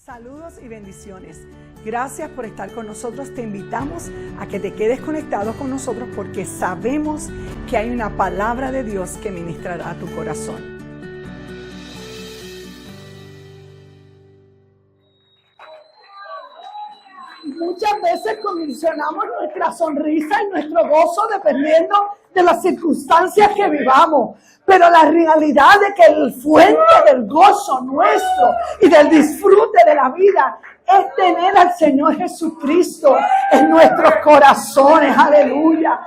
Saludos y bendiciones. Gracias por estar con nosotros. Te invitamos a que te quedes conectado con nosotros porque sabemos que hay una palabra de Dios que ministrará a tu corazón. Muchas veces condicionamos nuestra sonrisa y nuestro gozo dependiendo de las circunstancias que vivamos. Pero la realidad de que el fuente del gozo nuestro y del disfrute de la vida es tener al Señor Jesucristo en nuestros corazones. Aleluya.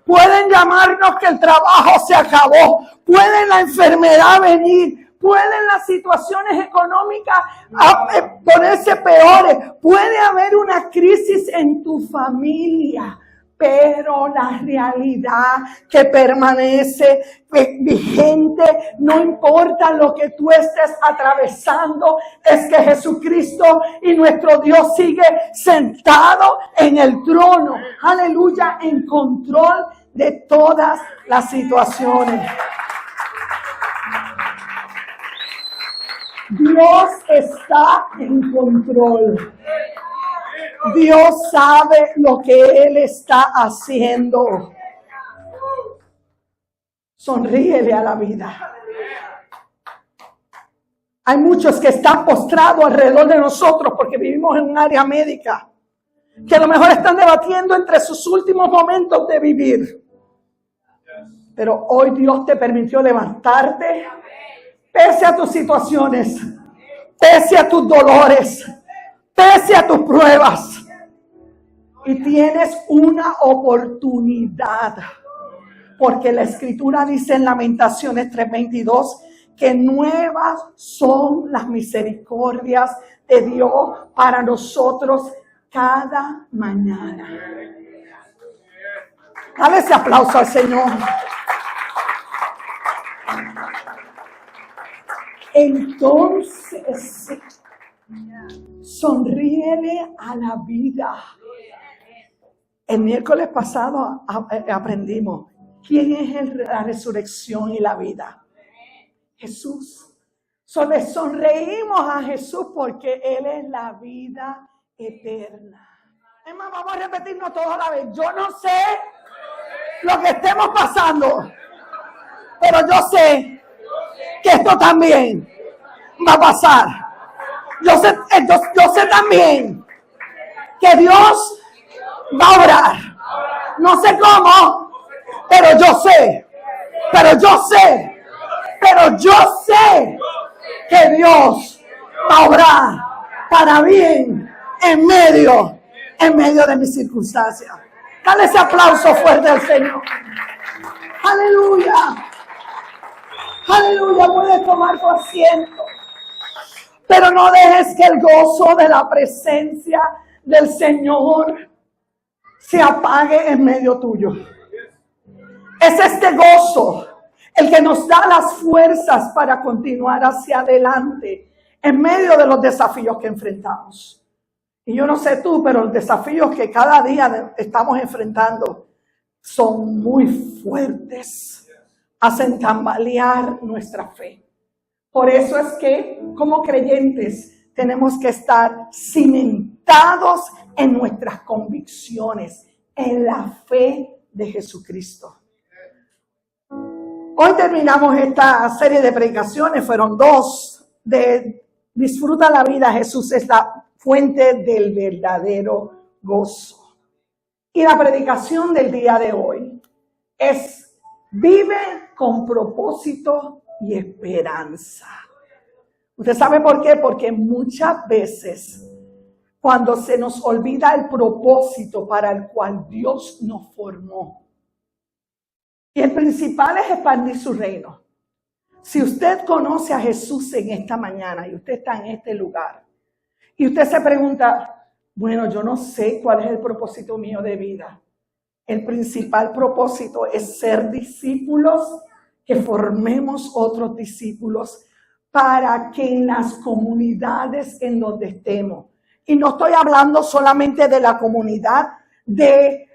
Pueden llamarnos que el trabajo se acabó. Puede la enfermedad venir. Pueden las situaciones económicas ponerse peores. Puede haber una crisis en tu familia. Pero la realidad que permanece vigente, no importa lo que tú estés atravesando, es que Jesucristo y nuestro Dios sigue sentado en el trono. Aleluya, en control de todas las situaciones. Dios está en control. Dios sabe lo que Él está haciendo. Sonríele a la vida. Hay muchos que están postrados alrededor de nosotros porque vivimos en un área médica, que a lo mejor están debatiendo entre sus últimos momentos de vivir. Pero hoy Dios te permitió levantarte, pese a tus situaciones, pese a tus dolores, pese a tus pruebas. Y tienes una oportunidad. Porque la Escritura dice en Lamentaciones 3:22 que nuevas son las misericordias de Dios para nosotros cada mañana. Dale ese aplauso al Señor. Entonces, sonríele a la vida. El miércoles pasado aprendimos quién es la resurrección y la vida. Jesús. Le sonreímos a Jesús porque Él es la vida eterna. Es más, vamos a repetirnos todos a la vez. Yo no sé lo que estemos pasando, pero yo sé que esto también va a pasar. Yo sé también que Dios va a obrar. No sé cómo, pero yo sé que Dios va a obrar para bien en medio de mis circunstancias. Dale ese aplauso fuerte al Señor. Aleluya. Aleluya, puedes tomar tu asiento. Pero no dejes que el gozo de la presencia del Señor se apague en medio tuyo. Es este gozo el que nos da las fuerzas para continuar hacia adelante en medio de los desafíos que enfrentamos. Y yo no sé tú, pero los desafíos que cada día estamos enfrentando son muy fuertes. Hacen tambalear nuestra fe. Por eso es que como creyentes tenemos que estar cimentados en nuestras convicciones, en la fe de Jesucristo. Hoy terminamos esta serie de predicaciones, fueron 2, de Disfruta la vida, Jesús es la fuente del verdadero gozo. Y la predicación del día de hoy es: vive con propósito y esperanza. ¿Usted sabe por qué? Porque muchas veces cuando se nos olvida el propósito para el cual Dios nos formó, y el principal es expandir su reino. Si usted conoce a Jesús en esta mañana y usted está en este lugar y usted se pregunta, bueno, yo no sé cuál es el propósito mío de vida. El principal propósito es ser discípulos, que formemos otros discípulos para que en las comunidades en donde estemos, y no estoy hablando solamente de la comunidad de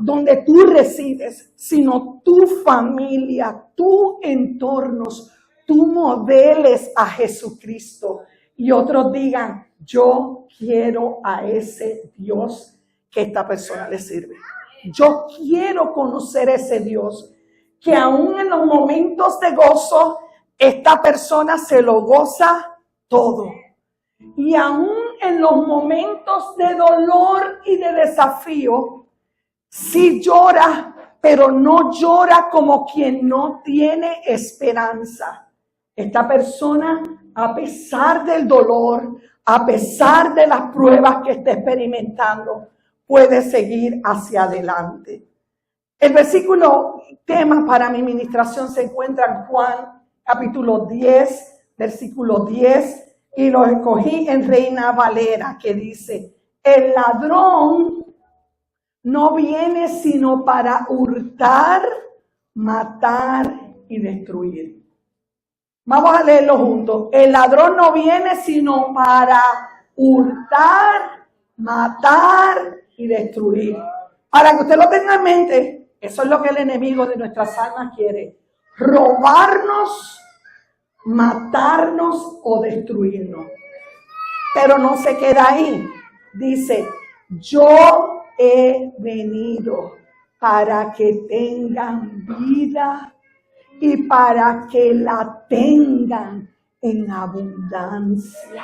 donde tú resides, sino tu familia, tu entornos, tú modeles a Jesucristo y otros digan, yo quiero a ese Dios que esta persona le sirve. Yo quiero conocer a ese Dios que aún en los momentos de gozo, esta persona se lo goza todo. Y aún en los momentos de dolor y de desafío, sí llora, pero no llora como quien no tiene esperanza. Esta persona, a pesar del dolor, a pesar de las pruebas que está experimentando, puede seguir hacia adelante. El versículo tema para mi ministración se encuentra en Juan, capítulo 10, versículo 10, y lo escogí en Reina Valera, que dice, el ladrón no viene sino para hurtar, matar y destruir. Vamos a leerlo juntos. El ladrón no viene sino para hurtar, matar y destruir. Para que usted lo tenga en mente, eso es lo que el enemigo de nuestras almas quiere. Robarnos, matarnos o destruirnos. Pero no se queda ahí. Dice, yo he venido para que tengan vida y para que la tengan en abundancia.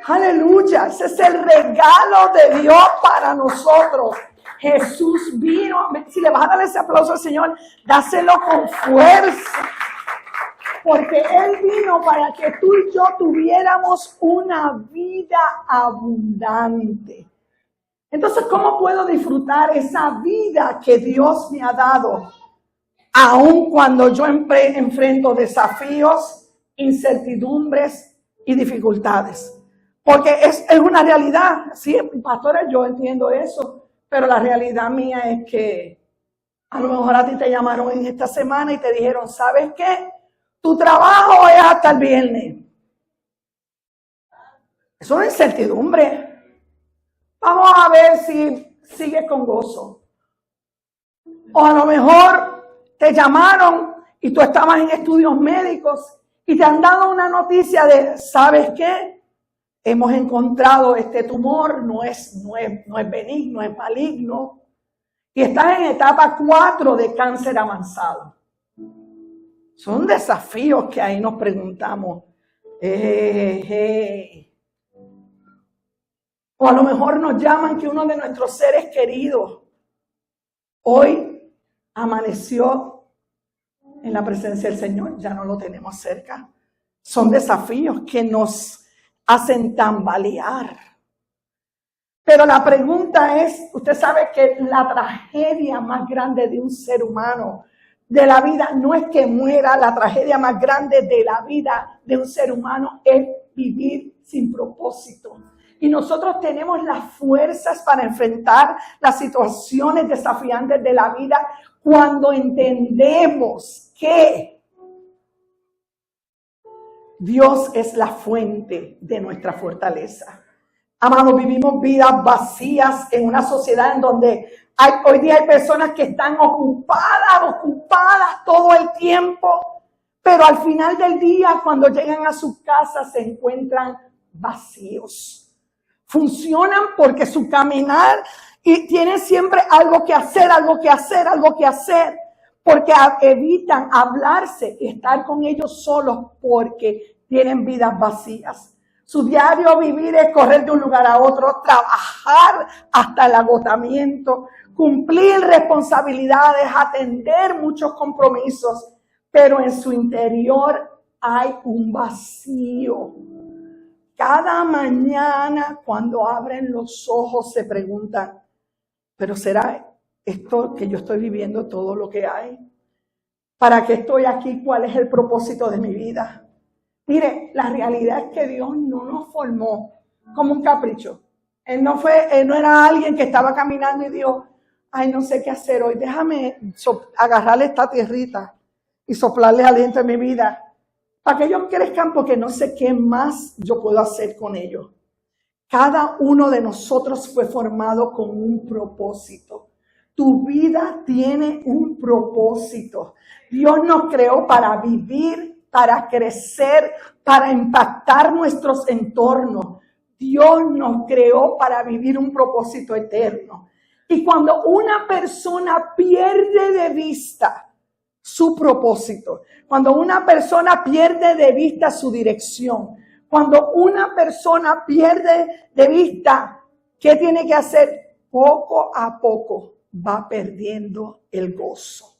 Aleluya, ese es el regalo de Dios para nosotros. Jesús vino, si le vas a dar ese aplauso al Señor, dáselo con fuerza. Porque Él vino para que tú y yo tuviéramos una vida abundante. Entonces, ¿cómo puedo disfrutar esa vida que Dios me ha dado? Aun cuando yo enfrento desafíos, incertidumbres y dificultades. Porque es una realidad. Sí, pastora, yo entiendo eso. Pero la realidad mía es que a lo mejor a ti te llamaron en esta semana y te dijeron, ¿sabes qué? Tu trabajo es hasta el viernes. Es una incertidumbre. Vamos a ver si sigues con gozo. O a lo mejor te llamaron y tú estabas en estudios médicos y te han dado una noticia de, ¿sabes qué? Hemos encontrado este tumor, no es benigno, es maligno. Y estás en etapa 4 de cáncer avanzado. Son desafíos que ahí nos preguntamos. O a lo mejor nos llaman que uno de nuestros seres queridos hoy amaneció en la presencia del Señor. Ya no lo tenemos cerca. Son desafíos que nos hacen tambalear. Pero la pregunta es, usted sabe que la tragedia más grande de un ser humano, de la vida, no es que muera. La tragedia más grande de la vida de un ser humano es vivir sin propósito. Y nosotros tenemos las fuerzas para enfrentar las situaciones desafiantes de la vida cuando entendemos que Dios es la fuente de nuestra fortaleza. Amados, vivimos vidas vacías en una sociedad en donde hoy día hay personas que están ocupadas todo el tiempo, pero al final del día, cuando llegan a sus casas, se encuentran vacíos. Funcionan porque su caminar y tienen siempre algo que hacer, porque evitan hablarse y estar con ellos solos porque tienen vidas vacías. Su diario vivir es correr de un lugar a otro, trabajar hasta el agotamiento, cumplir responsabilidades, atender muchos compromisos, pero en su interior hay un vacío. Cada mañana cuando abren los ojos se preguntan, ¿pero será esto que yo estoy viviendo todo lo que hay? ¿Para qué estoy aquí? ¿Cuál es el propósito de mi vida? Mire, la realidad es que Dios no nos formó como un capricho. Él no era alguien que estaba caminando y dijo, ay, no sé qué hacer hoy, déjame agarrarle esta tierrita y soplarle aliento en mi vida, para que ellos crezcan porque no sé qué más yo puedo hacer con ellos. Cada uno de nosotros fue formado con un propósito. Tu vida tiene un propósito. Dios nos creó para vivir para crecer, para impactar nuestros entornos. Dios nos creó para vivir un propósito eterno. Y cuando una persona pierde de vista su propósito, cuando una persona pierde de vista su dirección, cuando una persona pierde de vista qué tiene que hacer, poco a poco va perdiendo el gozo.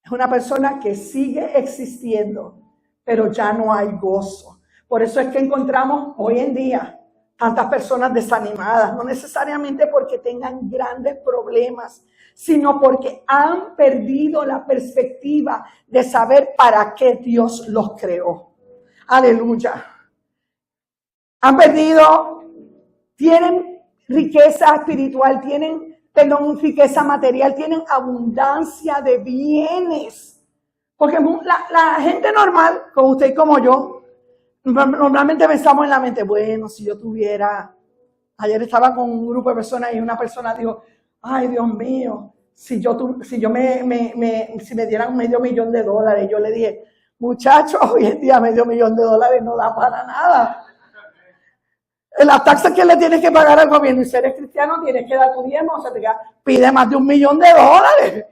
Es una persona que sigue existiendo, pero ya no hay gozo. Por eso es que encontramos hoy en día tantas personas desanimadas, no necesariamente porque tengan grandes problemas, sino porque han perdido la perspectiva de saber para qué Dios los creó. Aleluya. Han perdido, tienen riqueza espiritual, tienen riqueza material, tienen abundancia de bienes. Porque la gente normal, como usted y como yo, normalmente pensamos en la mente, bueno, si yo tuviera, ayer estaba con un grupo de personas y una persona dijo, ay Dios mío, si me dieran $500,000, yo le dije, muchachos, hoy en día $500,000 no da para nada. Las taxas que le tienes que pagar al gobierno y si eres cristiano tienes que dar tu diezmo, o sea, pide más de $1,000,000.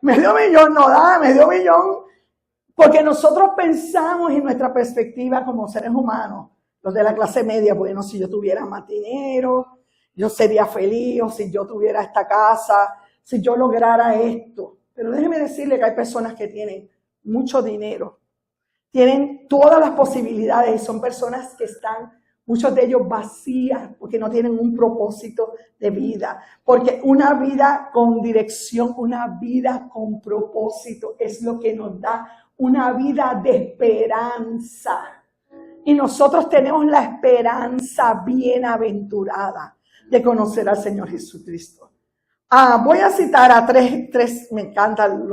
$500,000 no da, $500,000. Porque nosotros pensamos en nuestra perspectiva como seres humanos, los de la clase media, bueno, si yo tuviera más dinero, yo sería feliz, o si yo tuviera esta casa, si yo lograra esto. Pero déjeme decirle que hay personas que tienen mucho dinero, tienen todas las posibilidades y son personas que están, muchos de ellos vacías, porque no tienen un propósito de vida. Porque una vida con dirección, una vida con propósito es lo que nos da una vida de esperanza. Y nosotros tenemos la esperanza bienaventurada de conocer al Señor Jesucristo. Voy a citar a tres, me encantan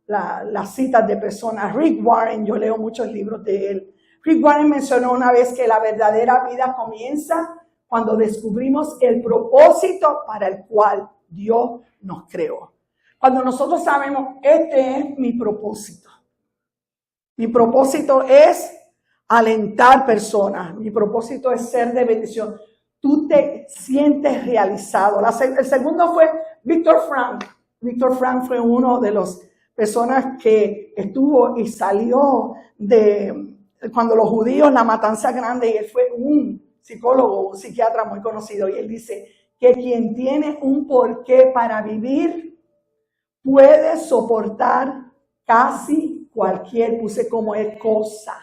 las citas de personas. Rick Warren, yo leo muchos libros de él. Rick Warren mencionó una vez que la verdadera vida comienza cuando descubrimos el propósito para el cual Dios nos creó. Cuando nosotros sabemos, este es mi propósito. Mi propósito es alentar personas. Mi propósito es ser de bendición. Tú te sientes realizado. El segundo fue Víctor Frank. Víctor Frank fue uno de las personas que estuvo y salió de cuando los judíos, la matanza grande, y él fue un psicólogo, un psiquiatra muy conocido, y él dice que quien tiene un porqué para vivir puede soportar casi cualquier, puse como es cosa,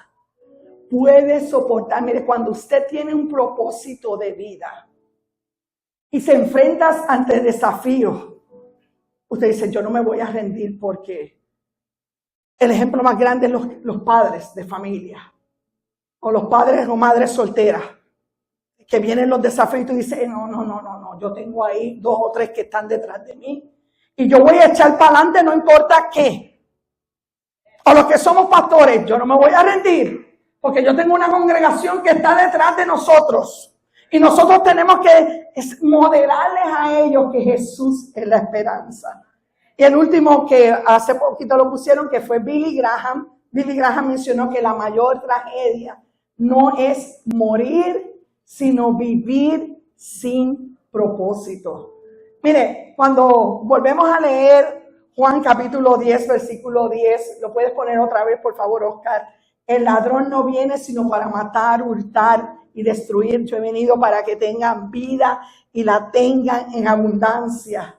puede soportar. Mire, cuando usted tiene un propósito de vida y se enfrenta ante desafíos, usted dice, yo no me voy a rendir, porque el ejemplo más grande es los padres de familia, o los padres o madres solteras, que vienen los desafíos y tú dices, no, yo tengo ahí 2 o 3 que están detrás de mí, y yo voy a echar para adelante no importa qué. O los que somos pastores, yo no me voy a rendir, porque yo tengo una congregación que está detrás de nosotros, y nosotros tenemos que modelarles a ellos que Jesús es la esperanza. Y el último que hace poquito lo pusieron, que fue Billy Graham. Billy Graham mencionó que la mayor tragedia no es morir, sino vivir sin propósito. Mire, cuando volvemos a leer Juan capítulo 10, versículo 10, lo puedes poner otra vez, por favor, Oscar. El ladrón no viene sino para matar, hurtar y destruir. Yo he venido para que tengan vida y la tengan en abundancia.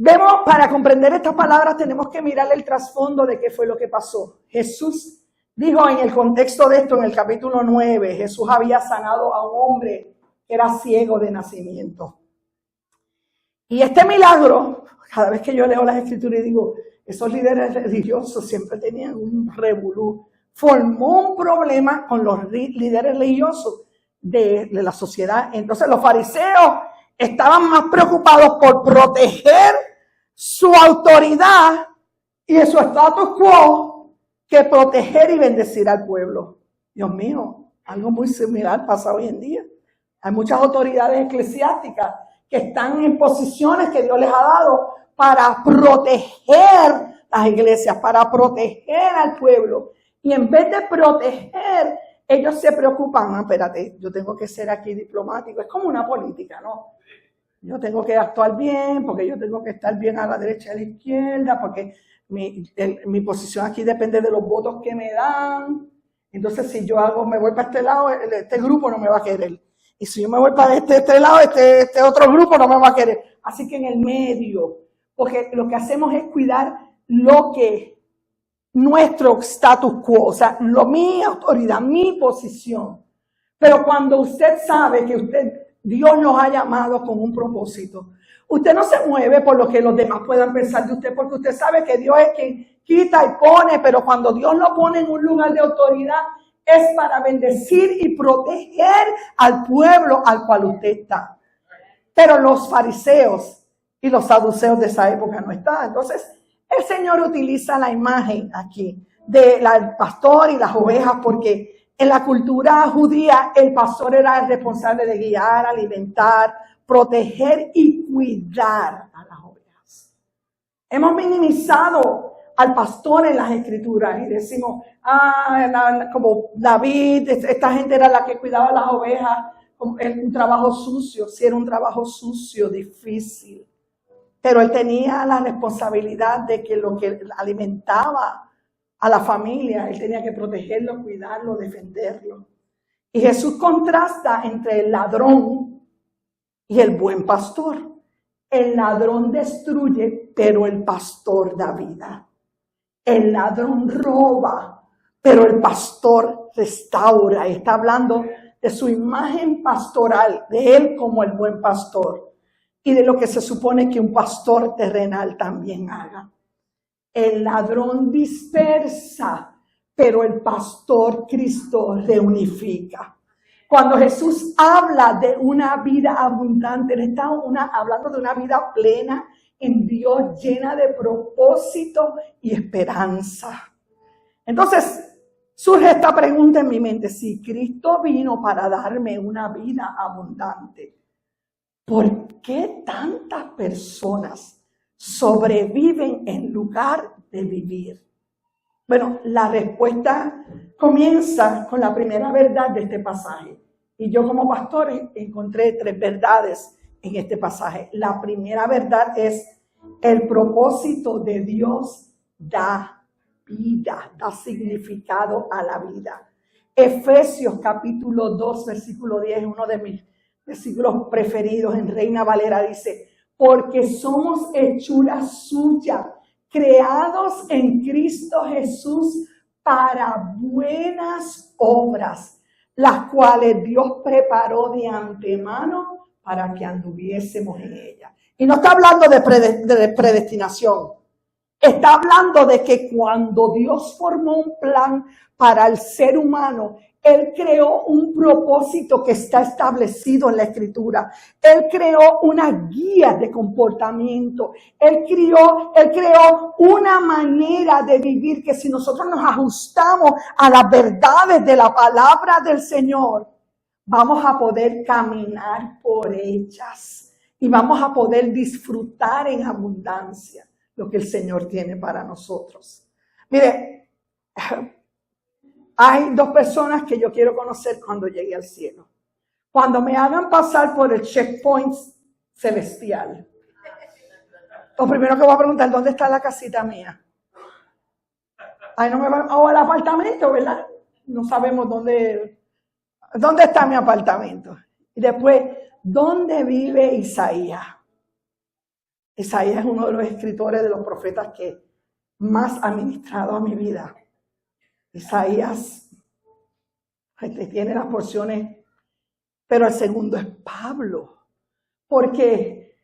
Vemos, para comprender estas palabras tenemos que mirar el trasfondo de qué fue lo que pasó. Jesús dijo en el contexto de esto, en el capítulo 9, Jesús había sanado a un hombre que era ciego de nacimiento. Y este milagro, cada vez que yo leo las escrituras y digo, esos líderes religiosos siempre tenían un revolú, formó un problema con los líderes religiosos de la sociedad. Entonces los fariseos estaban más preocupados por proteger su autoridad y su status quo que proteger y bendecir al pueblo. Dios mío, algo muy similar pasa hoy en día. Hay muchas autoridades eclesiásticas que están en posiciones que Dios les ha dado para proteger las iglesias para proteger al pueblo. Y en vez de proteger, ellos se preocupan, espérate, yo tengo que ser aquí diplomático. Es como una política, ¿no? Yo tengo que actuar bien, porque yo tengo que estar bien a la derecha y a la izquierda, porque mi posición aquí depende de los votos que me dan. Entonces, si yo me voy para este lado, este grupo no me va a querer. Y si yo me voy para este lado, este otro grupo no me va a querer. Así que en el medio, porque lo que hacemos es cuidar nuestro status quo, o sea, mi autoridad, mi posición. Pero cuando usted sabe que Dios nos ha llamado con un propósito, usted no se mueve por lo que los demás puedan pensar de usted, porque usted sabe que Dios es quien quita y pone, pero cuando Dios lo pone en un lugar de autoridad, es para bendecir y proteger al pueblo al cual usted está. Pero los fariseos y los saduceos de esa época no estaban. Entonces, el Señor utiliza la imagen aquí del pastor y las ovejas, porque en la cultura judía el pastor era el responsable de guiar, alimentar, proteger y cuidar a las ovejas. Hemos minimizado al pastor en las escrituras y decimos, como David, esta gente era la que cuidaba las ovejas, era un trabajo sucio, sí era un trabajo sucio, difícil. Pero él tenía la responsabilidad de que lo que alimentaba a la familia, él tenía que protegerlo, cuidarlo, defenderlo. Y Jesús contrasta entre el ladrón y el buen pastor. El ladrón destruye, pero el pastor da vida. El ladrón roba, pero el pastor restaura. Y está hablando de su imagen pastoral, de él como el buen pastor. Y de lo que se supone que un pastor terrenal también haga. El ladrón dispersa, pero el pastor Cristo reunifica. Cuando Jesús habla de una vida abundante, él está hablando de una vida plena en Dios, llena de propósito y esperanza. Entonces, surge esta pregunta en mi mente: si Cristo vino para darme una vida abundante, ¿por qué tantas personas sobreviven en lugar de vivir? Bueno, la respuesta comienza con la primera verdad de este pasaje. Y yo como pastor encontré 3 verdades en este pasaje. La primera verdad es: el propósito de Dios da vida, da significado a la vida. Efesios capítulo 2, versículo 10, uno de mis versículos preferidos en Reina Valera, dice: porque somos hechura suya, creados en Cristo Jesús para buenas obras, las cuales Dios preparó de antemano para que anduviésemos en ellas. Y no está hablando de predestinación. Está hablando de que cuando Dios formó un plan para el ser humano, Él creó un propósito que está establecido en la Escritura. Él creó una guía de comportamiento. Él creó una manera de vivir que si nosotros nos ajustamos a las verdades de la palabra del Señor, vamos a poder caminar por ellas y vamos a poder disfrutar en abundancia lo que el Señor tiene para nosotros. Mire, hay 2 personas que yo quiero conocer cuando llegue al cielo. Cuando me hagan pasar por el checkpoint celestial, lo primero que voy a preguntar: ¿dónde está la casita mía? Ahí no me van, o el apartamento, ¿verdad? No sabemos dónde está mi apartamento. Y después, ¿dónde vive Isaías? Isaías es uno de los escritores, de los profetas que más ha ministrado a mi vida. Isaías tiene las porciones, pero el segundo es Pablo, porque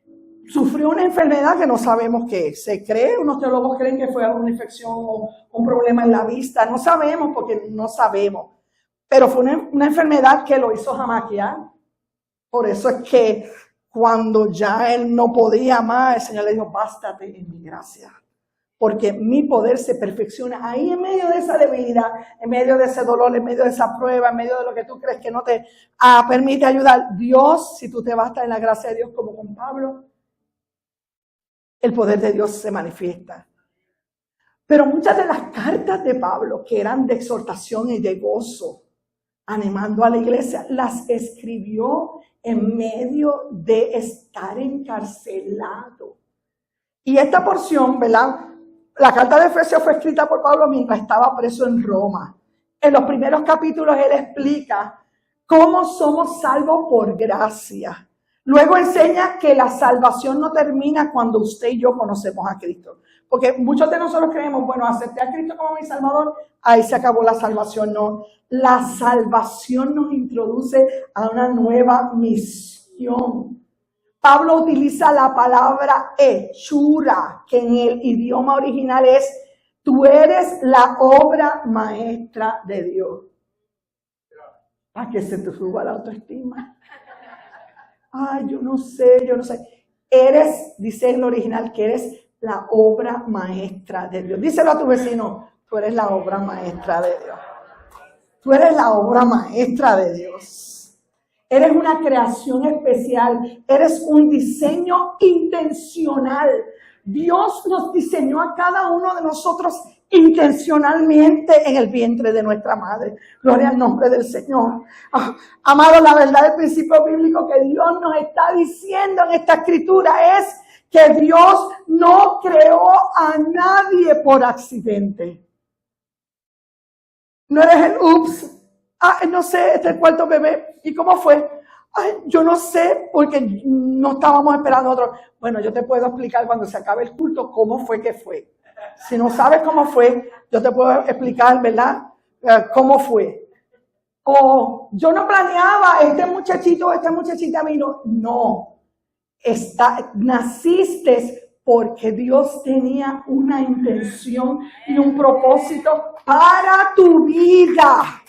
sufrió una enfermedad que no sabemos qué es. Se cree, unos teólogos creen que fue alguna infección o un problema en la vista, no sabemos porque no sabemos, pero fue una enfermedad que lo hizo jamaquear. Por eso es que cuando ya él no podía más, el Señor le dijo: bástate en mi gracia. Porque mi poder se perfecciona ahí en medio de esa debilidad, en medio de ese dolor, en medio de esa prueba, en medio de lo que tú crees que no te permite ayudar. Dios, si tú te bastas en la gracia de Dios como con Pablo, el poder de Dios se manifiesta. Pero muchas de las cartas de Pablo, que eran de exhortación y de gozo, animando a la iglesia, las escribió en medio de estar encarcelado. Y esta porción, ¿verdad? La carta de Efesios fue escrita por Pablo mientras estaba preso en Roma. En los primeros capítulos él explica cómo somos salvos por gracia. Luego enseña que la salvación no termina cuando usted y yo conocemos a Cristo. Porque muchos de nosotros creemos, bueno, acepté a Cristo como mi Salvador, ahí se acabó la salvación. No, la salvación nos introduce a una nueva misión. Pablo utiliza la palabra hechura, que en el idioma original es, tú eres la obra maestra de Dios. ¿A que se te suba la autoestima? Ay, yo no sé. Eres, dice en el original, que eres la obra maestra de Dios. Díselo a tu vecino, tú eres la obra maestra de Dios. Tú eres la obra maestra de Dios. Eres una creación especial. Eres un diseño intencional. Dios nos diseñó a cada uno de nosotros intencionalmente en el vientre de nuestra madre. Gloria al nombre del Señor. Amado, la verdad del principio bíblico que Dios nos está diciendo en esta escritura es que Dios no creó a nadie por accidente. No eres el ups. No sé, este es el cuarto bebé. ¿Y cómo fue? Yo no sé, porque no estábamos esperando otro. Bueno, yo te puedo explicar cuando se acabe el culto cómo fue que fue. Si no sabes cómo fue, yo te puedo explicar, ¿verdad? Cómo fue. O yo no planeaba, esta muchachita vino. No. Naciste porque Dios tenía una intención y un propósito para tu vida.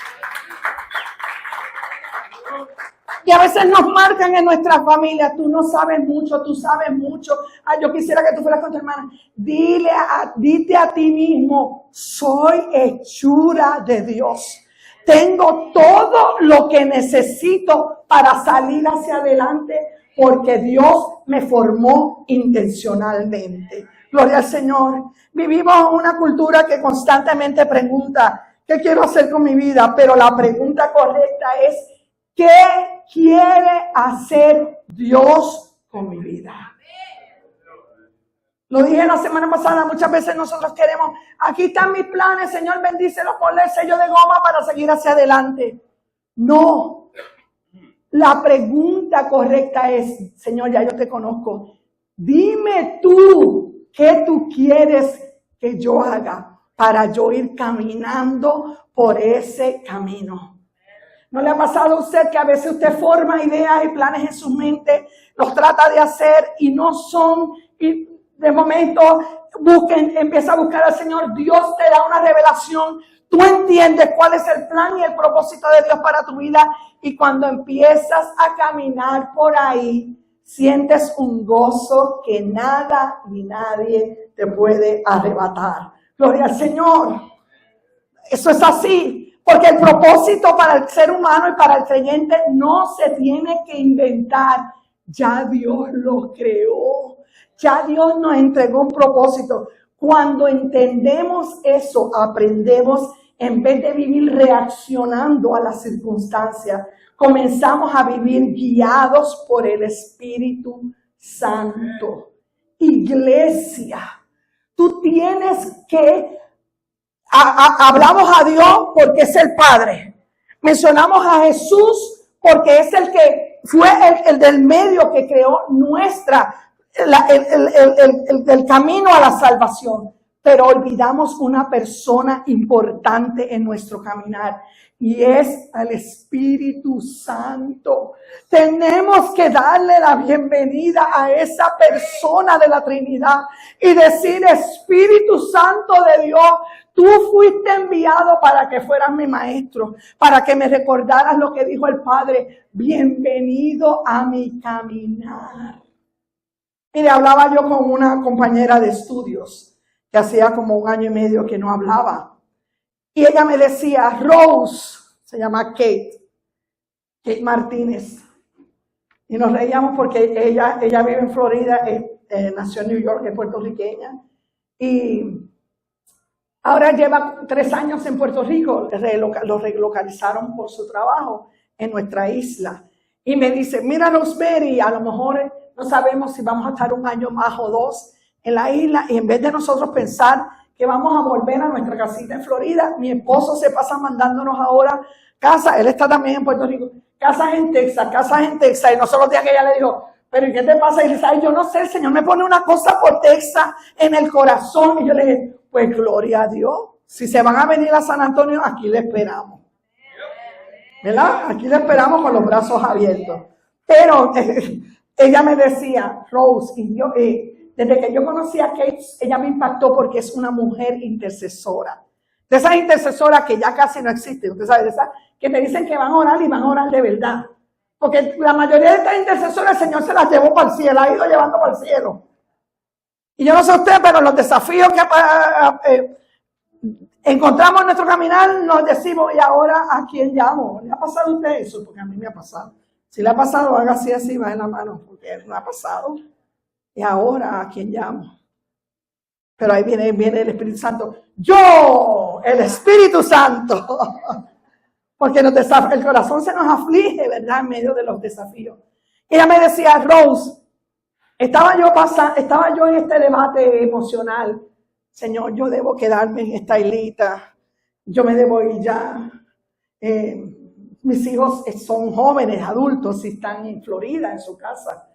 Y a veces nos marcan en nuestra familia, tú no sabes mucho, tú sabes mucho. Yo quisiera que tú fueras con tu hermana. Dite a ti mismo, soy hechura de Dios. Tengo todo lo que necesito para salir hacia adelante porque Dios me formó intencionalmente. Gloria al Señor. Vivimos en una cultura que constantemente pregunta, ¿qué quiero hacer con mi vida? Pero la pregunta correcta es, ¿qué quiere hacer Dios con mi vida? Lo dije la semana pasada, muchas veces nosotros queremos, aquí están mis planes, Señor, bendícelos, ponle el sello de goma para seguir hacia adelante. No. La pregunta correcta es, Señor, ya yo te conozco. Dime tú, ¿qué tú quieres que yo haga para yo ir caminando por ese camino? ¿No le ha pasado a usted que a veces usted forma ideas y planes en su mente, los trata de hacer y no son, y de momento empieza a buscar al Señor, Dios te da una revelación, tú entiendes cuál es el plan y el propósito de Dios para tu vida y cuando empiezas a caminar por ahí, sientes un gozo que nada ni nadie te puede arrebatar. Gloria al Señor. Eso es así. Porque el propósito para el ser humano y para el creyente no se tiene que inventar. Ya Dios lo creó. Ya Dios nos entregó un propósito. Cuando entendemos eso, aprendemos, en vez de vivir reaccionando a las circunstancias, comenzamos a vivir guiados por el Espíritu Santo. Iglesia, tú tienes que... Hablamos a Dios porque es el Padre. Mencionamos a Jesús porque es el que fue el del medio que creó el camino a la salvación. Pero olvidamos una persona importante en nuestro caminar y es el Espíritu Santo. Tenemos que darle la bienvenida a esa persona de la Trinidad y decir, Espíritu Santo de Dios, tú fuiste enviado para que fueras mi maestro, para que me recordaras lo que dijo el Padre. Bienvenido a mi caminar. Mire, hablaba yo con una compañera de estudios que hacía como 1 año y medio que no hablaba. Y ella me decía, Rose, se llama Kate Martínez. Y nos reíamos porque ella vive en Florida, nació en New York, es puertorriqueña. Y Ahora lleva 3 años en Puerto Rico, lo relocalizaron por su trabajo en nuestra isla. Y me dice, mira Rosemary, a lo mejor no sabemos si vamos a estar 1 año más o 2 en la isla. Y en vez de nosotros pensar que vamos a volver a nuestra casita en Florida, mi esposo se pasa mandándonos ahora casas, él está también en Puerto Rico, casas en Texas. Y nosotros días que ella le dijo, pero ¿y qué te pasa? Y dice, ay, yo no sé, el Señor me pone una cosa por Texas en el corazón. Y yo le dije, pues gloria a Dios. Si se van a venir a San Antonio, aquí le esperamos. ¿Verdad? Aquí le esperamos con los brazos abiertos. Pero ella me decía, Rose, y yo, desde que yo conocí a Kate, ella me impactó porque es una mujer intercesora. De esas intercesoras que ya casi no existen, usted sabe, de esas que te dicen que van a orar y van a orar de verdad. Porque la mayoría de estas intercesoras el Señor se las llevó para el cielo, ha ido llevando para el cielo. Y yo no sé usted, pero los desafíos que encontramos en nuestro caminar, nos decimos, ¿y ahora a quién llamo? ¿Le ha pasado a usted eso? Porque a mí me ha pasado. Si le ha pasado, haga así, baje la mano, porque me ha pasado. ¿Y ahora a quién llamo? Pero ahí viene el Espíritu Santo. ¡Yo! ¡El Espíritu Santo! Porque el corazón se nos aflige, ¿verdad? En medio de los desafíos. Ella me decía, Rose, estaba yo en este debate emocional. Señor, yo debo quedarme en esta islita. Yo me debo ir ya. Mis hijos son jóvenes, adultos, y están en Florida, en su casa.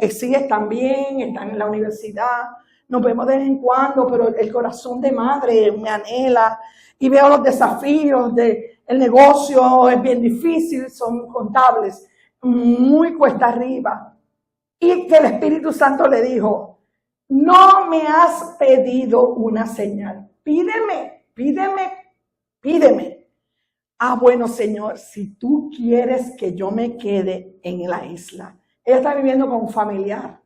Sí, están bien, están en la universidad. Nos vemos de vez en cuando, pero el corazón de madre me anhela. Y veo los desafíos el negocio, es bien difícil, son contables, muy cuesta arriba. Y que el Espíritu Santo le dijo, no me has pedido una señal, pídeme. Ah, bueno, Señor, si tú quieres que yo me quede en la isla. Ella está viviendo con un familiar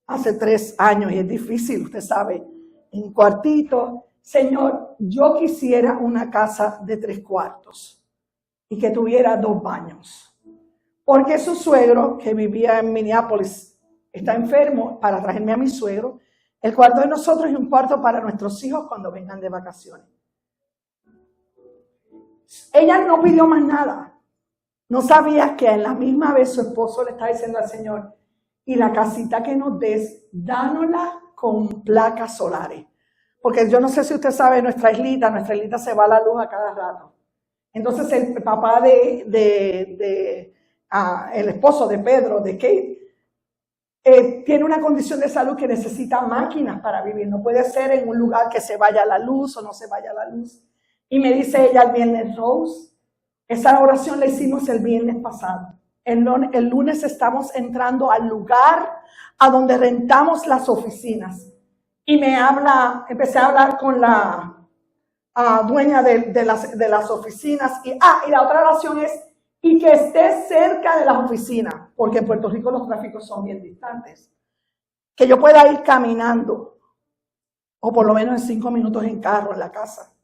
hace 3 años y es difícil, usted sabe, en un cuartito. Señor, yo quisiera una casa de 3 cuartos y que tuviera 2 baños. Porque su suegro, que vivía en Minneapolis, está enfermo, para traerme a mi suegro. El cuarto de nosotros y un cuarto para nuestros hijos cuando vengan de vacaciones. Ella no pidió más nada. No sabía que en la misma vez su esposo le está diciendo al Señor, y la casita que nos des, dánosla con placas solares. Porque yo no sé si usted sabe, nuestra islita se va a la luz a cada rato. Entonces el papá el esposo de Pedro, de Kate, tiene una condición de salud que necesita máquinas para vivir. No puede ser en un lugar que se vaya la luz o no se vaya la luz. Y me dice ella el viernes, Rose, esa oración la hicimos el viernes pasado. El lunes estamos entrando al lugar a donde rentamos las oficinas. Y empecé a hablar con la dueña de las oficinas. Y la otra oración es, y que esté cerca de las oficinas, porque en Puerto Rico los tráficos son bien distantes. Que yo pueda ir caminando, o por lo menos en 5 minutos en carro en la casa.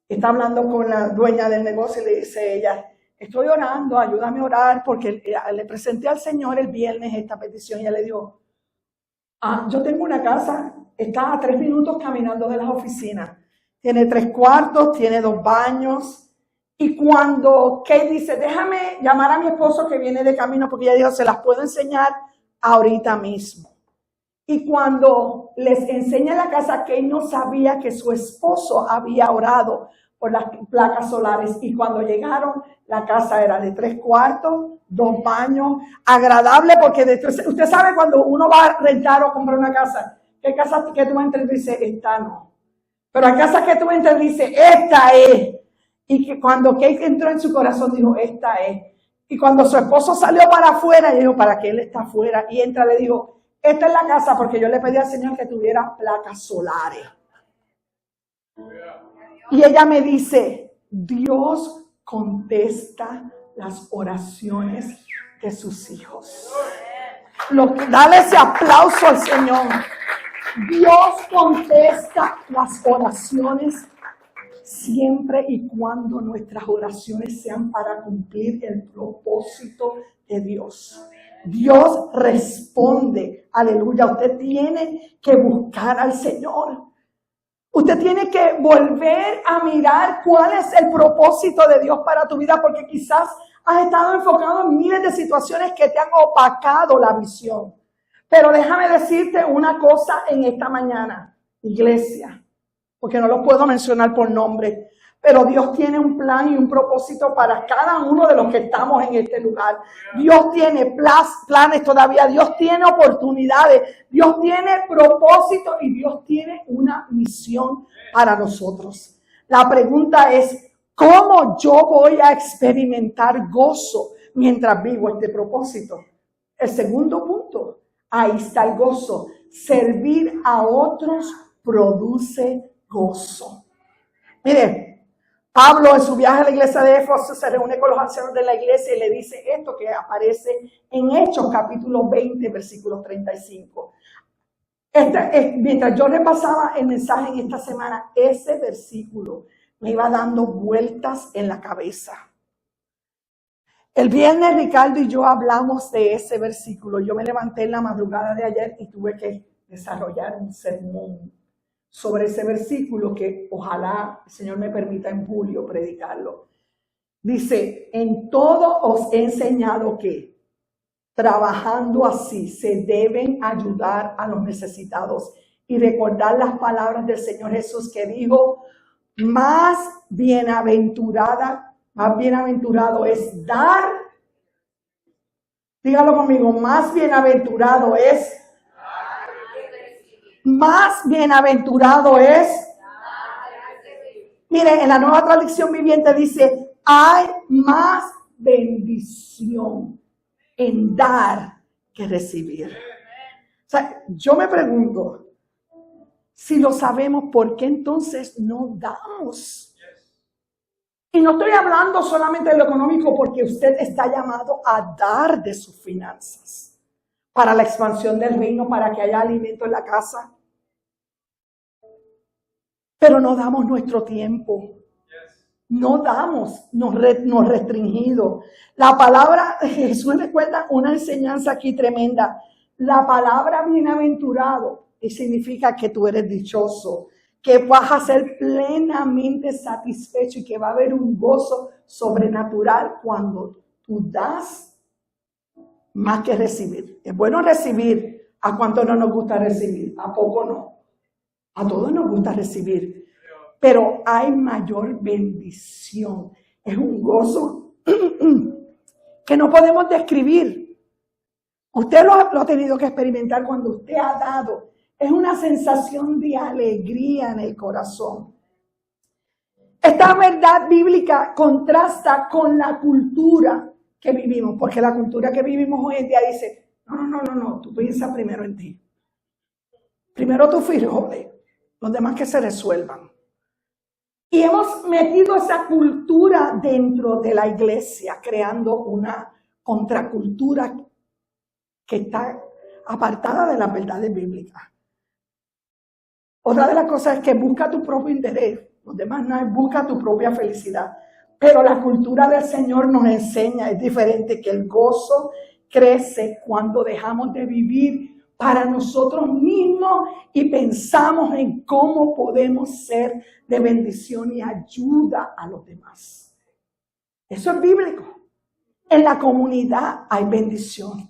Está hablando con la dueña del negocio y le dice ella, estoy orando, ayúdame a orar, porque le presenté al Señor el viernes esta petición y ella le dijo, yo tengo una casa, está a 3 minutos caminando de las oficinas, tiene 3 cuartos, tiene 2 baños. Y cuando Kate dice, déjame llamar a mi esposo que viene de camino, porque ella dijo, se las puedo enseñar ahorita mismo. Y cuando les enseña la casa, Kate no sabía que su esposo había orado por las placas solares. Y cuando llegaron, la casa era de 3 cuartos, 2 baños, agradable, porque usted sabe cuando uno va a rentar o comprar una casa, ¿qué casa que tú entras y dices, esta no? Pero hay casas que tú entras y dices, esta es. Y que cuando Kate entró en su corazón, dijo, esta es. Y cuando su esposo salió para afuera, dijo, ¿para qué él está afuera? Y entra, le dijo, esta es la casa porque yo le pedí al Señor que tuviera placas solares. Y ella me dice, Dios contesta las oraciones de sus hijos. Dale ese aplauso al Señor. Dios contesta las oraciones siempre y cuando nuestras oraciones sean para cumplir el propósito de Dios. Dios responde, aleluya. Usted tiene que buscar al Señor. Usted tiene que volver a mirar cuál es el propósito de Dios para tu vida, porque quizás has estado enfocado en miles de situaciones que te han opacado la visión. Pero déjame decirte una cosa en esta mañana, iglesia, porque no lo puedo mencionar por nombre, pero Dios tiene un plan y un propósito para cada uno de los que estamos en este lugar. Dios tiene planes todavía, Dios tiene oportunidades, Dios tiene propósito y Dios tiene una misión para nosotros. La pregunta es, ¿cómo yo voy a experimentar gozo mientras vivo este propósito? El segundo punto, ahí está el gozo. Servir a otros produce gozo. Mire, Pablo en su viaje a la iglesia de Éfeso se reúne con los ancianos de la iglesia y le dice esto que aparece en Hechos capítulo 20 versículo 35. Mientras yo repasaba el mensaje en esta semana, ese versículo me iba dando vueltas en la cabeza. El viernes Ricardo y yo hablamos de ese versículo. Yo me levanté en la madrugada de ayer y tuve que desarrollar un sermón sobre ese versículo que ojalá el Señor me permita en julio predicarlo. Dice, en todo os he enseñado que trabajando así se deben ayudar a los necesitados y recordar las palabras del Señor Jesús que dijo, más bienaventurado es dar. Dígalo conmigo, más bienaventurado es. Más bienaventurado es. Mire, en la Nueva Traducción Viviente dice, hay más bendición en dar que recibir. O sea, yo me pregunto, si lo sabemos, ¿por qué entonces no damos? Y no estoy hablando solamente de lo económico, porque usted está llamado a dar de sus finanzas para la expansión del reino, para que haya alimento en la casa. Pero no damos nuestro tiempo. No damos, nos restringido. La palabra, Jesús recuerda una enseñanza aquí tremenda. La palabra bienaventurado significa que tú eres dichoso, que vas a ser plenamente satisfecho y que va a haber un gozo sobrenatural cuando tú das más que recibir. Es bueno recibir. ¿A cuánto no nos gusta recibir? ¿A poco no? A todos nos gusta recibir. Pero hay mayor bendición. Es un gozo que no podemos describir. Usted lo ha tenido que experimentar cuando usted ha dado. Es una sensación de alegría en el corazón. Esta verdad bíblica contrasta con la cultura que vivimos, porque la cultura que vivimos hoy en día dice, no, tú piensa primero en ti. Primero tus frijoles, los demás que se resuelvan. Y hemos metido esa cultura dentro de la iglesia, creando una contracultura que está apartada de las verdades bíblicas. Otra de las cosas es que busca tu propio interés. Los demás no es busca tu propia felicidad. Pero la cultura del Señor nos enseña, es diferente, que el gozo crece cuando dejamos de vivir para nosotros mismos y pensamos en cómo podemos ser de bendición y ayuda a los demás. Eso es bíblico. En la comunidad hay bendición.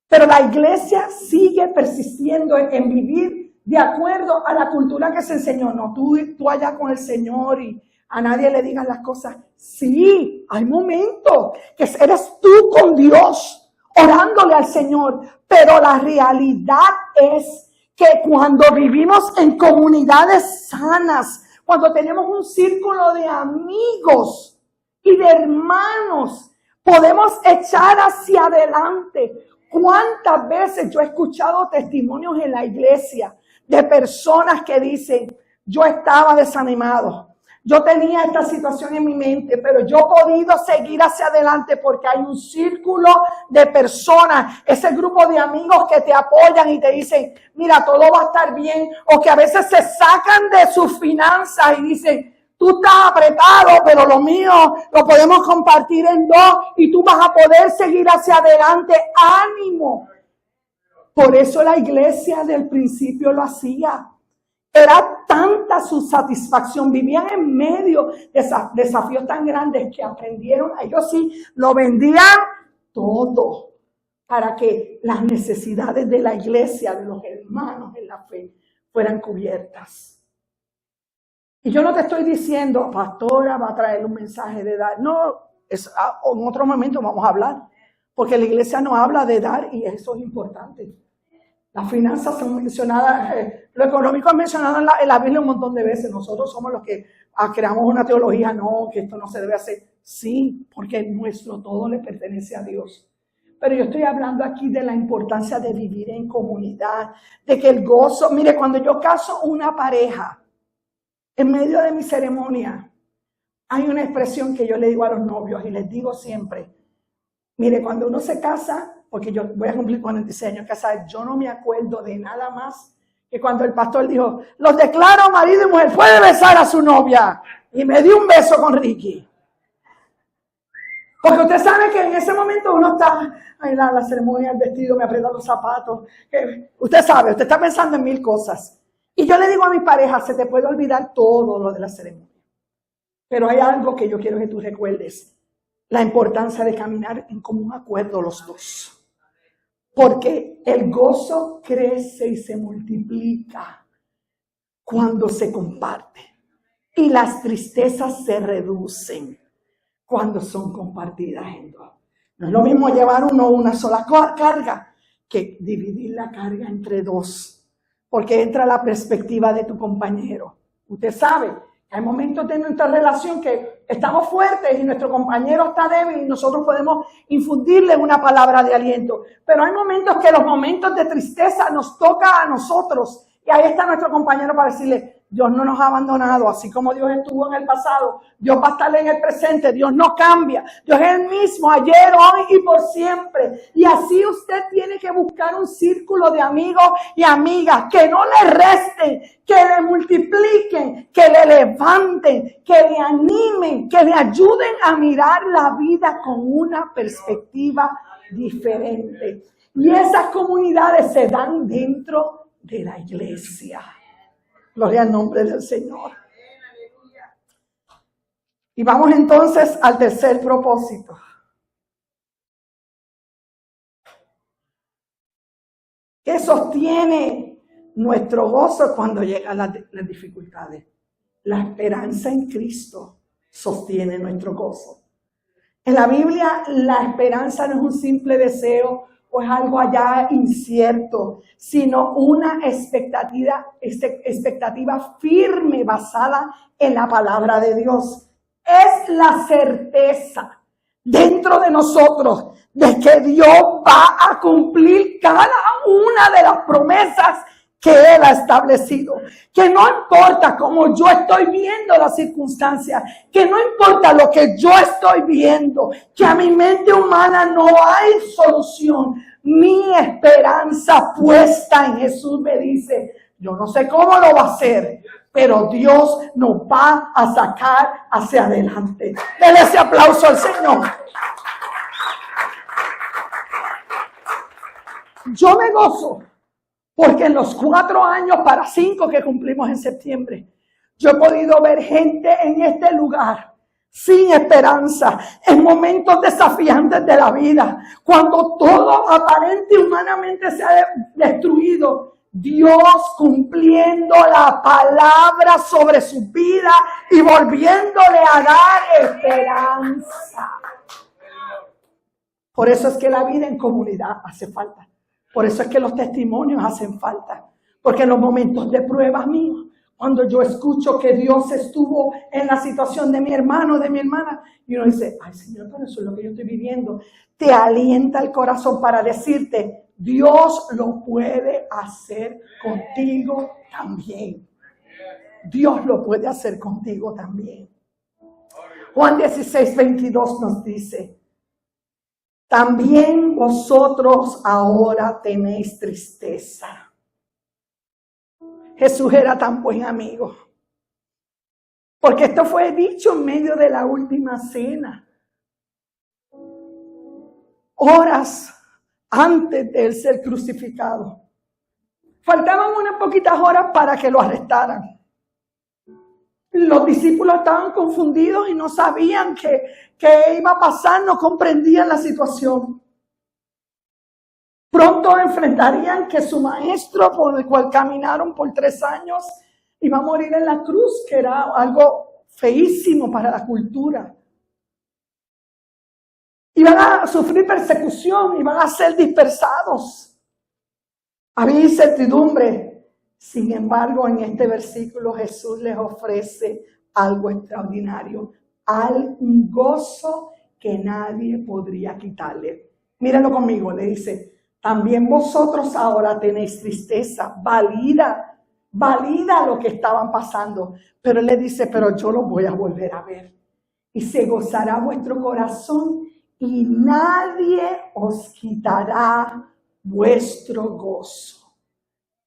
Pero la iglesia sigue persistiendo en vivir de acuerdo a la cultura que se enseñó. No, tú allá con el Señor y a nadie le digas las cosas. Sí, hay momentos que eres tú con Dios, orándole al Señor. Pero la realidad es que cuando vivimos en comunidades sanas, cuando tenemos un círculo de amigos y de hermanos, podemos echar hacia adelante. ¿Cuántas veces yo he escuchado testimonios en la iglesia de personas que dicen, yo estaba desanimado, yo tenía esta situación en mi mente, pero yo he podido seguir hacia adelante porque hay un círculo de personas, ese grupo de amigos que te apoyan y te dicen, mira, todo va a estar bien, o que a veces se sacan de sus finanzas y dicen, tú estás apretado, pero lo mío lo podemos compartir en dos y tú vas a poder seguir hacia adelante. ¡Ánimo! Por eso la iglesia del principio lo hacía. Era tanta su satisfacción, vivían en medio de desafíos tan grandes que aprendieron, ellos sí lo vendían todo para que las necesidades de la iglesia, de los hermanos en la fe, fueran cubiertas. Y yo no te estoy diciendo, pastora, va a traer un mensaje de dar. No, en otro momento vamos a hablar, porque la iglesia no habla de dar y eso es importante. Las finanzas son mencionadas, lo económico es mencionado en la Biblia un montón de veces. Nosotros somos los que creamos una teología, no, que esto no se debe hacer. Sí, porque nuestro todo le pertenece a Dios. Pero yo estoy hablando aquí de la importancia de vivir en comunidad, de que el gozo, mire, cuando yo caso una pareja, en medio de mi ceremonia, hay una expresión que yo le digo a los novios y les digo siempre, mire, cuando uno se casa, porque yo voy a cumplir 46 años casada, yo no me acuerdo de nada más que cuando el pastor dijo, los declaro marido y mujer, puede besar a su novia. Y me dio un beso con Ricky. Porque usted sabe que en ese momento uno está, ay, la ceremonia, el vestido, me aprietan los zapatos. Usted sabe, usted está pensando en 1000 cosas. Y yo le digo a mi pareja, se te puede olvidar todo lo de la ceremonia. Pero hay algo que yo quiero que tú recuerdes. La importancia de caminar en común acuerdo los dos. Porque el gozo crece y se multiplica cuando se comparte. Y las tristezas se reducen cuando son compartidas en dos. No es lo mismo llevar uno una sola carga que dividir la carga entre dos. Porque entra la perspectiva de tu compañero. Usted sabe que hay momentos de nuestra relación que estamos fuertes y nuestro compañero está débil y nosotros podemos infundirle una palabra de aliento. Pero hay momentos que los momentos de tristeza nos toca a nosotros y ahí está nuestro compañero para decirle, Dios no nos ha abandonado, así como Dios estuvo en el pasado, Dios va a estar en el presente, Dios no cambia, Dios es el mismo ayer, hoy y por siempre. Y así usted tiene que buscar un círculo de amigos y amigas que no le resten, que le multipliquen, que le levanten, que le animen, que le ayuden a mirar la vida con una perspectiva diferente. Y esas comunidades se dan dentro de la iglesia. Gloria al nombre del Señor. Y vamos entonces al tercer propósito. ¿Qué sostiene nuestro gozo cuando llegan las dificultades? La esperanza en Cristo sostiene nuestro gozo. En la Biblia, la esperanza no es un simple deseo o es algo allá incierto, sino una expectativa firme basada en la palabra de Dios. Es la certeza dentro de nosotros de que Dios va a cumplir cada una de las promesas que Él ha establecido. Que no importa cómo yo estoy viendo las circunstancias, que no importa lo que yo estoy viendo, que a mi mente humana no hay solución. Mi esperanza puesta en Jesús me dice, yo no sé cómo lo va a hacer, pero Dios nos va a sacar hacia adelante. Denle ese aplauso al Señor. Yo me gozo porque en los 4 años para 5 que cumplimos en septiembre, yo he podido ver gente en este lugar sin esperanza, en momentos desafiantes de la vida, cuando todo aparente y humanamente se ha destruido, Dios cumpliendo la palabra sobre su vida y volviéndole a dar esperanza. Por eso es que la vida en comunidad hace falta. Por eso es que los testimonios hacen falta. Porque en los momentos de pruebas míos, cuando yo escucho que Dios estuvo en la situación de mi hermano, de mi hermana, y uno dice, ay Señor, pero eso es lo que yo estoy viviendo. Te alienta el corazón para decirte, Dios lo puede hacer contigo también. Dios lo puede hacer contigo también. Juan 16:22 nos dice, también vosotros ahora tenéis tristeza. Jesús era tan buen amigo. Porque esto fue dicho en medio de la última cena. Horas antes de él ser crucificado. Faltaban unas poquitas horas para que lo arrestaran. Los discípulos estaban confundidos y no sabían qué iba a pasar, no comprendían la situación. Pronto enfrentarían que su maestro, por el cual caminaron por 3 años, iba a morir en la cruz, que era algo feísimo para la cultura. Iban a sufrir persecución, iban a ser dispersados. Había incertidumbre. Sin embargo, en este versículo Jesús les ofrece algo extraordinario, un gozo que nadie podría quitarle. Mírenlo conmigo, le dice, también vosotros ahora tenéis tristeza, valida lo que estaban pasando. Pero él le dice, pero yo lo voy a volver a ver. Y se gozará vuestro corazón y nadie os quitará vuestro gozo.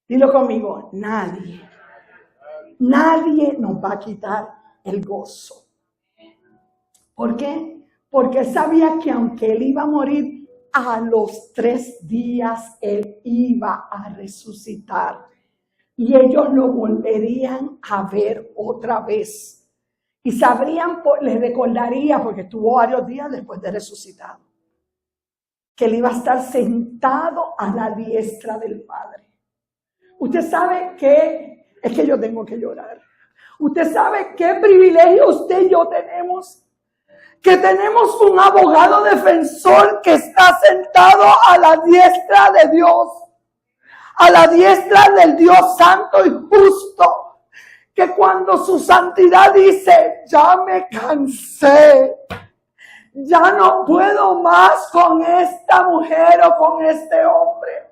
Dilo conmigo, nadie nos va a quitar el gozo. ¿Por qué? Porque sabía que aunque él iba a morir, a los 3 días él iba a resucitar. Y ellos lo volverían a ver otra vez. Y sabrían, les recordaría, porque estuvo varios días después de resucitado, que él iba a estar sentado a la diestra del Padre. Usted sabe que, es que yo tengo que llorar. Usted sabe qué privilegio usted y yo tenemos. Que tenemos un abogado defensor que está sentado a la diestra de Dios. A la diestra del Dios santo y justo. Que cuando su santidad dice, ya me cansé. Ya no puedo más con esta mujer o con este hombre.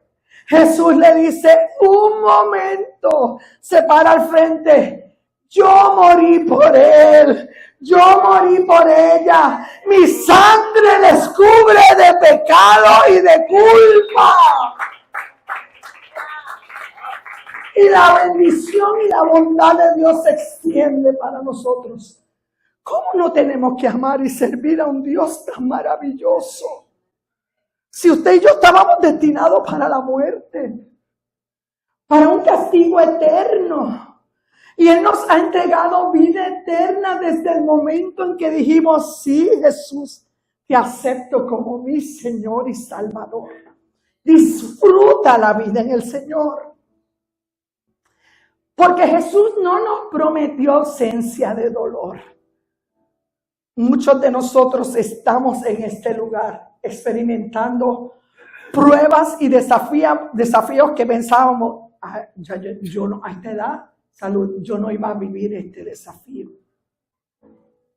Jesús le dice, un momento, se para al frente. Yo morí por él, yo morí por ella. Mi sangre les cubre de pecado y de culpa. Y la bendición y la bondad de Dios se extiende para nosotros. ¿Cómo no tenemos que amar y servir a un Dios tan maravilloso? Si usted y yo estábamos destinados para la muerte, para un castigo eterno. Y Él nos ha entregado vida eterna desde el momento en que dijimos, sí, Jesús, te acepto como mi Señor y Salvador. Disfruta la vida en el Señor. Porque Jesús no nos prometió ausencia de dolor. Muchos de nosotros estamos en este lugar experimentando pruebas y desafíos que pensábamos, yo no, a esta edad, salud, yo no iba a vivir este desafío.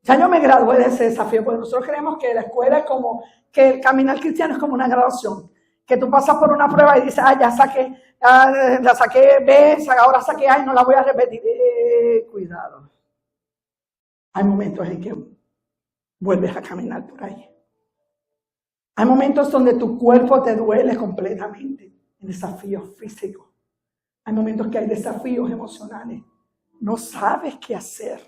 Ya yo me gradué de ese desafío, porque nosotros creemos que la escuela es como, que el caminar cristiano es como una graduación. Que tú pasas por una prueba y dices, ya saqué, la saqué B, ahora saqué A y no la voy a repetir. Cuidado. Hay momentos en que vuelves a caminar por ahí. Hay momentos donde tu cuerpo te duele completamente, en desafíos físicos. Hay momentos que hay desafíos emocionales. No sabes qué hacer.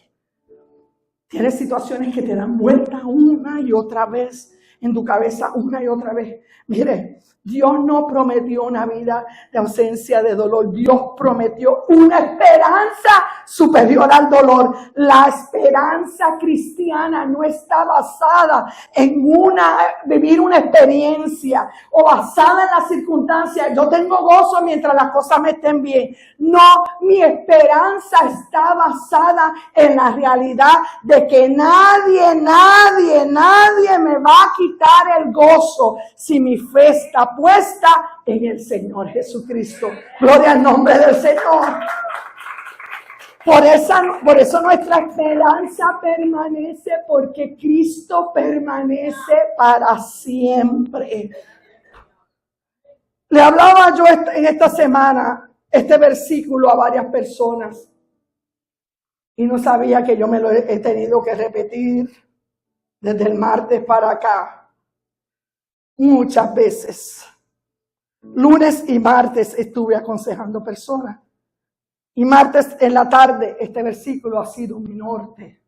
Tienes situaciones que te dan vuelta una y otra vez en tu cabeza, una y otra vez. Mire, Dios no prometió una vida de ausencia de dolor. Dios prometió una esperanza superior al dolor. La esperanza cristiana no está basada en vivir una experiencia o basada en las circunstancias. Yo tengo gozo mientras las cosas me estén bien. No, mi esperanza está basada en la realidad de que nadie me va a quitar el gozo si mi fe está puesta en el Señor Jesucristo. Gloria al nombre del Señor. Por eso nuestra esperanza permanece, porque Cristo permanece para siempre. Le hablaba yo en esta semana este versículo a varias personas y no sabía que yo me lo he tenido que repetir desde el martes para acá. Muchas veces. Lunes y martes estuve aconsejando personas. Y martes en la tarde este versículo ha sido mi norte.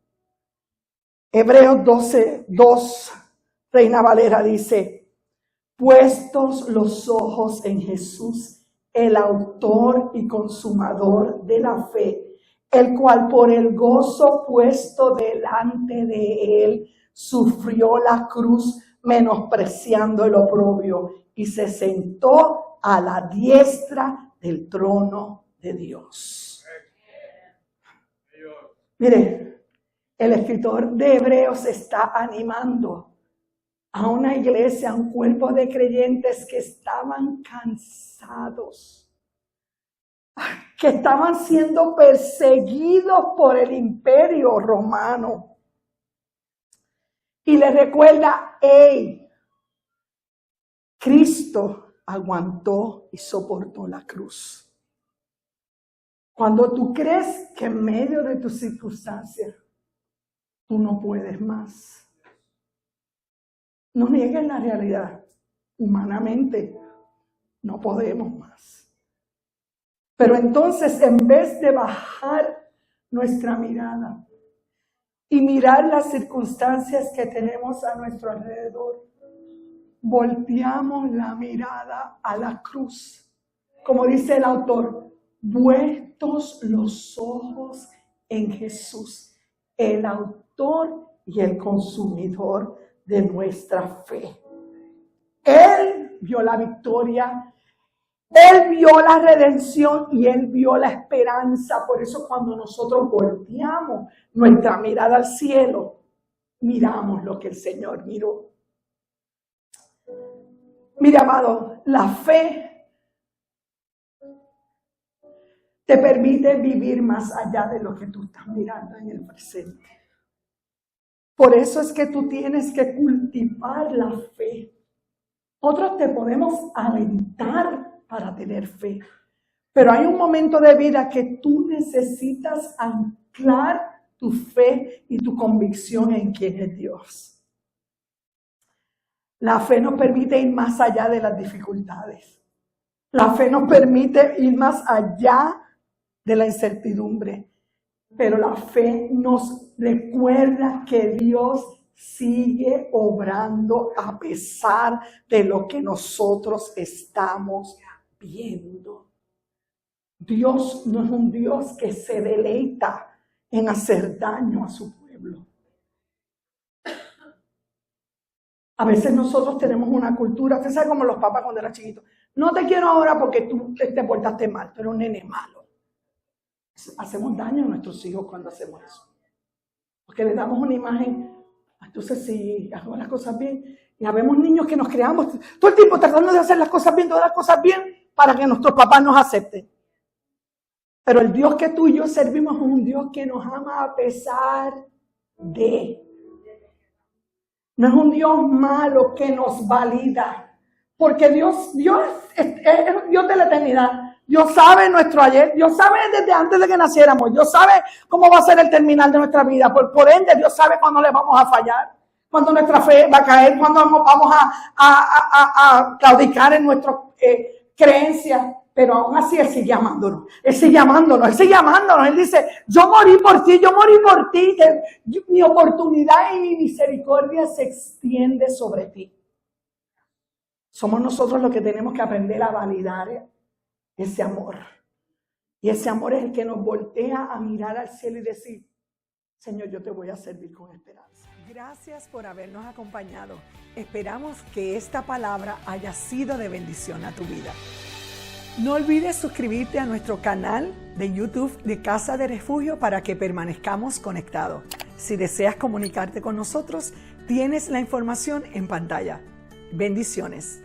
Hebreos 12:2, Reina Valera dice, puestos los ojos en Jesús, el autor y consumador de la fe, el cual por el gozo puesto delante de él sufrió la cruz, menospreciando el oprobio, y se sentó a la diestra del trono de Dios. Mire, el escritor de Hebreos está animando a una iglesia, a un cuerpo de creyentes que estaban cansados, que estaban siendo perseguidos por el imperio romano. Y les recuerda, hey, Cristo aguantó y soportó la cruz. Cuando tú crees que en medio de tus circunstancias tú no puedes más, no niegues la realidad. Humanamente no podemos más. Pero entonces, en vez de bajar nuestra mirada y mirar las circunstancias que tenemos a nuestro alrededor, volteamos la mirada a la cruz. Como dice el autor, vueltos los ojos en Jesús, el autor y el consumidor de nuestra fe. Él vio la victoria, Él vio la redención y Él vio la esperanza. Por eso cuando nosotros volteamos nuestra mirada al cielo, miramos lo que el Señor miró. Mira, amado, la fe te permite vivir más allá de lo que tú estás mirando en el presente. Por eso es que tú tienes que cultivar la fe. Otros te podemos alentar para tener fe. Pero hay un momento de vida que tú necesitas anclar tu fe y tu convicción en quién es Dios. La fe nos permite ir más allá de las dificultades. La fe nos permite ir más allá de la incertidumbre. Pero la fe nos recuerda que Dios sigue obrando a pesar de lo que nosotros estamos viendo. Dios no es un Dios que se deleita en hacer daño a su pueblo. A veces nosotros tenemos una cultura, usted sabe como los papás cuando eran chiquitos, no te quiero ahora porque tú te portaste mal, tú eres un nene malo. Hacemos daño a nuestros hijos cuando hacemos eso. Porque le damos una imagen, entonces si hago las cosas bien, y habemos niños que nos creamos todo el tiempo tratando de hacer las cosas bien, todas las cosas bien, para que nuestros papás nos acepten. Pero el Dios que tú y yo servimos es un Dios que nos ama a pesar de. No es un Dios malo que nos valida. Porque Dios es Dios de la eternidad. Dios sabe nuestro ayer, Dios sabe desde antes de que naciéramos, Dios sabe cómo va a ser el terminal de nuestra vida, por ende Dios sabe cuándo le vamos a fallar, cuándo nuestra fe va a caer, cuándo vamos a claudicar en nuestras creencias, pero aún así Él sigue amándonos, Él sigue amándonos, Él dice, yo morí por ti, mi oportunidad y mi misericordia se extiende sobre ti. Somos nosotros los que tenemos que aprender a validar ese amor. Y ese amor es el que nos voltea a mirar al cielo y decir, Señor, yo te voy a servir con esperanza. Gracias por habernos acompañado. Esperamos que esta palabra haya sido de bendición a tu vida. No olvides suscribirte a nuestro canal de YouTube de Casa de Refugio para que permanezcamos conectados. Si deseas comunicarte con nosotros, tienes la información en pantalla. Bendiciones.